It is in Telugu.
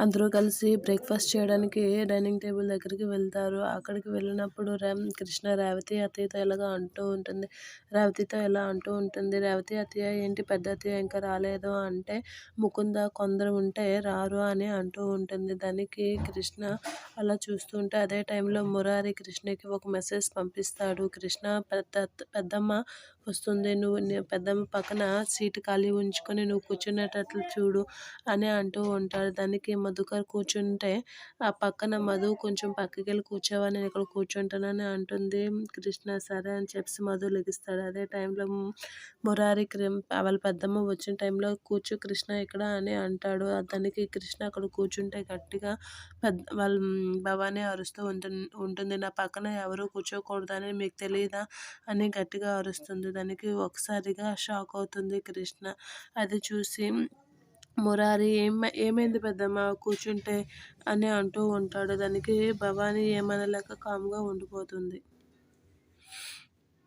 అందరూ కలిసి బ్రేక్ఫాస్ట్ చేయడానికి డైనింగ్ టేబుల్ దగ్గరికి వెళ్తారు. అక్కడికి వెళ్ళినప్పుడు కృష్ణ రేవతి అత్తయ్యతో ఇలాగా అంటూ ఉంటుంది. రేవతితో ఇలా అంటూ ఉంటుంది. రేవతి అత్తయ్య ఏంటి పెద్ద అత్తయ్య ఇంకా రాలేదు అంటే, ముకుంద కొందరు ఉంటే రారు అని అంటూ ఉంటుంది. దానికి కృష్ణ అలా చూస్తూ ఉంటే అదే టైంలో మురారి కృష్ణకి ఒక మెసేజ్ పంపిస్తాడు. కృష్ణ పెద్దమ్మ వస్తుంది, నువ్వు పెద్దమ్మ పక్కన సీటు ఖాళీ ఉంచుకొని నువ్వు కూర్చునేటట్లు చూడు అని అంటూ ఉంటాడు. దానికి మధుకర్ కూర్చుంటే ఆ పక్కన మధు కొంచెం పక్కకి వెళ్ళి కూర్చోవా, నేను ఇక్కడ కూర్చుంటానని అంటుంది. కృష్ణ సరే అని చెప్పి మధు లెగిస్తాడు. అదే టైంలో మురారి వాళ్ళ పెద్దమ్మ వచ్చిన టైంలో కూర్చో కృష్ణ ఇక్కడ అని అంటాడు. దానికి కృష్ణ అక్కడ కూర్చుంటే గట్టిగా వాళ్ళ భవాని అరుస్తూ ఉంటుంది, నా పక్కన ఎవరు కూర్చోకూడదని మీకు తెలియదా అని గట్టిగా అరుస్తుంది. దానికి ఒకసారిగా షాక్ అవుతుంది కృష్ణ. అది చూసి మురారి ఏమైంది పెద్దమ్మ కూర్చుంటే అని అంటూ ఉంటాడు. దానికి భవాని ఏమనలేక కామ్గా ఉండిపోతుంది.